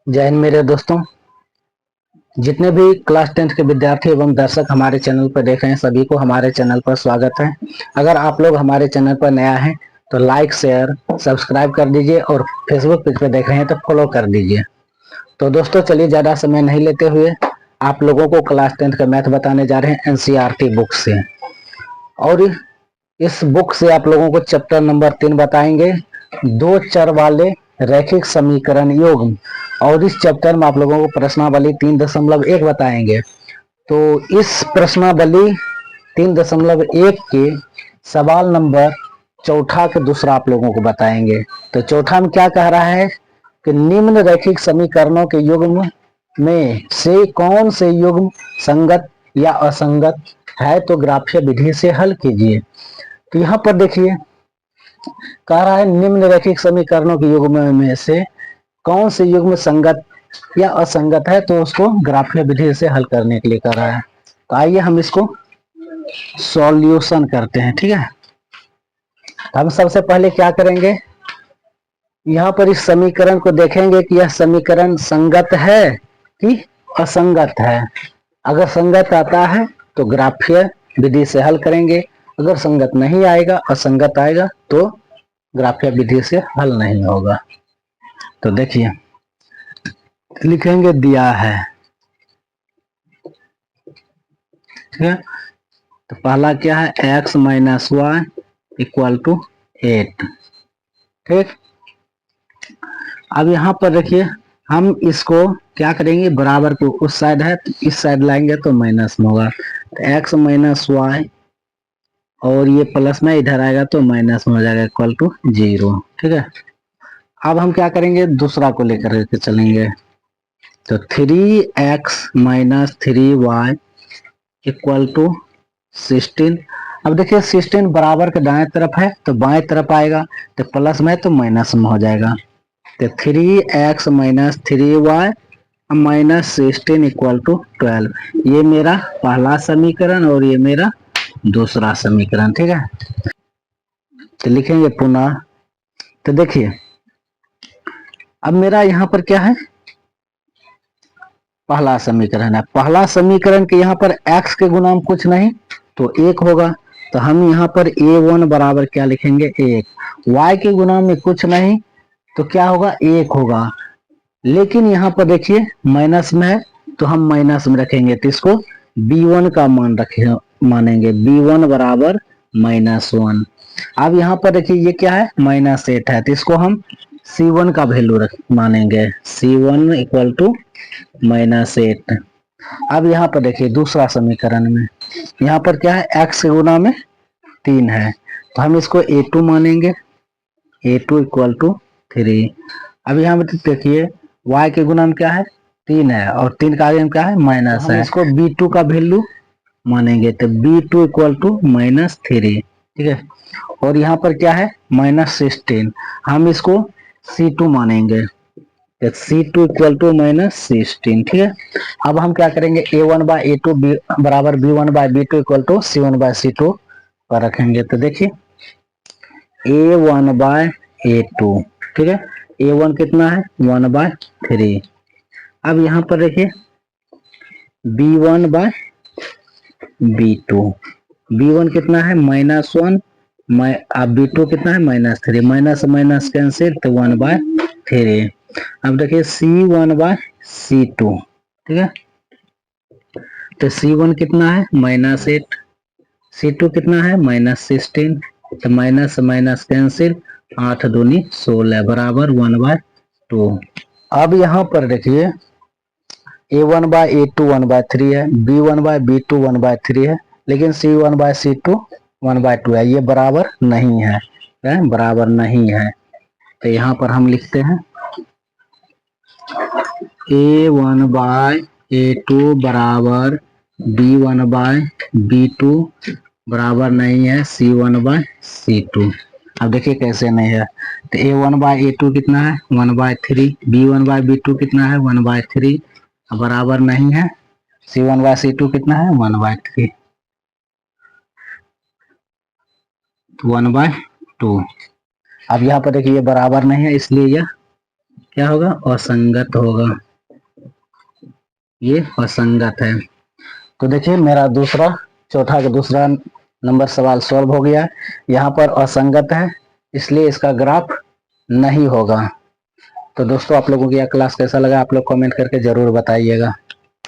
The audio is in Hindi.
जय हिंद मेरे दोस्तों। जितने भी क्लास 10th के विद्यार्थी एवं दर्शक हमारे चैनल पर देख रहे हैं, सभी को हमारे चैनल पर स्वागत है। अगर आप लोग हमारे चैनल पर नया हैं तो लाइक शेयर सब्सक्राइब कर दीजिए और फेसबुक पेज पर देख रहे हैं तो फॉलो कर दीजिए। तो दोस्तों चलिए ज़्यादा समय नहीं लेते हुए आप लोगों को क्लास 10th का मैथ बताने जा रहे हैं एनसीईआरटी बुक से। और इस बुक से आप लोगों को चैप्टर नंबर 3 बताएंगे, दो चर वाले रैखिक समीकरण योग। और इस चैप्टर में आप लोगों को प्रश्नावली 3.1 बताएंगे। तो इस प्रश्नावली 3.1 के सवाल नंबर चौथा के दूसरा आप लोगों को बताएंगे। तो चौथा में क्या कह रहा है कि निम्न रैखिक समीकरणों के युग्म में से कौन से युग्म संगत या असंगत है, तो ग्राफीय विधि से हल कीजिए। तो यहाँ पर देखिए कह रहा है निम्न रैखिक समीकरणों के युग्म में से कौन से युग्म संगत या असंगत है, तो उसको ग्राफीय विधि से हल करने के लिए कह रहा है। तो आइए हम इसको सॉल्यूशन करते हैं। ठीक है, हम सबसे पहले क्या करेंगे, यहाँ पर इस समीकरण को देखेंगे कि यह समीकरण संगत है कि असंगत है। अगर संगत आता है तो ग्राफीय विधि से हल करेंगे, अगर संगत नहीं आएगा, असंगत आएगा, तो ग्राफीय विधि से हल नहीं होगा। तो देखिए लिखेंगे दिया है, ठीक है। तो पहला क्या है, x minus y equal to 8। ठीक, अब यहाँ पर देखिए हम इसको क्या करेंगे, बराबर को उस साइड है तो इस साइड लाएंगे तो माइनस में होगा। तो x माइनस वाई और ये प्लस में इधर आएगा तो माइनस में हो जाएगा इक्वल टू 0। ठीक है, अब हम क्या करेंगे, दूसरा को लेकर के चलेंगे। तो 3x minus 3y equal to 16। अब देखिए 16 बराबर के दाएं तरफ है तो बाएं तरफ आएगा, तो प्लस में तो माइनस में हो जाएगा। तो 3x minus 3y minus 16 equal to 12। ये मेरा पहला समीकरण और ये मेरा दूसरा समीकरण। ठीक है, तो लिखेंगे पुनः। तो देखिए अब मेरा यहाँ पर क्या है, पहला समीकरण है। पहला समीकरण के यहाँ पर x के गुणांक कुछ नहीं तो 1 होगा, तो हम यहाँ पर a1 बराबर क्या लिखेंगे, 1। y के गुणांक में कुछ नहीं तो क्या होगा, 1 होगा। लेकिन यहाँ पर देखिए माइनस में है तो हम माइनस में रखेंगे, तो इसको b1 का मान रखे मानेंगे, b1 बराबर -1। अब यहाँ पर देखिए ये क्या है, -8 है, तो इसको हम c1 का वैल्यू मानेंगे, c1 इक्वल टू -8। अब यहाँ पर देखिए दूसरा समीकरण में यहाँ पर क्या है, x के गुना में 3 है तो हम इसको a2 मानेंगे, a2 इक्वल टू 3। अब यहाँ पर देखिए y के गुना में क्या है, 3 है और 3 का आगे में क्या है, माइनस है, इसको b2 का वैल्यू मानेंगे, तो b2 इक्वल टू -3। ठीक है, और यहाँ पर क्या है, -16, हम इसको c2 मानेंगे, c2 इक्वल टू -16। ठीक है, अब हम क्या करेंगे, a1 बाय a2 बराबर b1 bye b2 equal to c1 bye c2 पर रखेंगे। तो देखिए a1 बाय a2, ठीक है, a1 कितना है, 1/3। अब यहाँ पर देखिए b1 बाय b2, b1 कितना है, -1, अब b2 कितना है, -3, माइनस माइनस कैंसिल तो 1/3। अब देखिए c1 बाय c2, ठीक है, तो c1 कितना है, -8, c2 कितना है, -16, तो माइनस माइनस कैंसिल, 8 दूनी 16 बराबर 1/2। अब यहाँ पर देखिए a1 बाय a2 1/3 है, b1 बाय b2 1/3 है, लेकिन c1 बाय c2 1/2 है, ये बराबर नहीं है, बराबर नहीं है। तो यहाँ पर हम लिखते हैं a1 बाय a2 बराबर b1 बाय b2 बराबर नहीं है c1 बाय c2। अब देखिए कैसे नहीं है, तो a1 बाय a2 कितना है, 1/3, b1 बाय b2 कितना है, 1/3, बराबर नहीं है c1 बाय c2 कितना है, 1/3, 1/2। अब यहाँ पर देखिए ये बराबर नहीं है, इसलिए यह क्या होगा, असंगत होगा, ये असंगत है। तो देखिए मेरा चौथा का दूसरा नंबर सवाल सॉल्व हो गया। यहाँ पर असंगत है इसलिए इसका ग्राफ नहीं होगा। तो दोस्तों आप लोगों को यह क्लास कैसा लगा आप लोग कमेंट करके जरूर बताइएगा।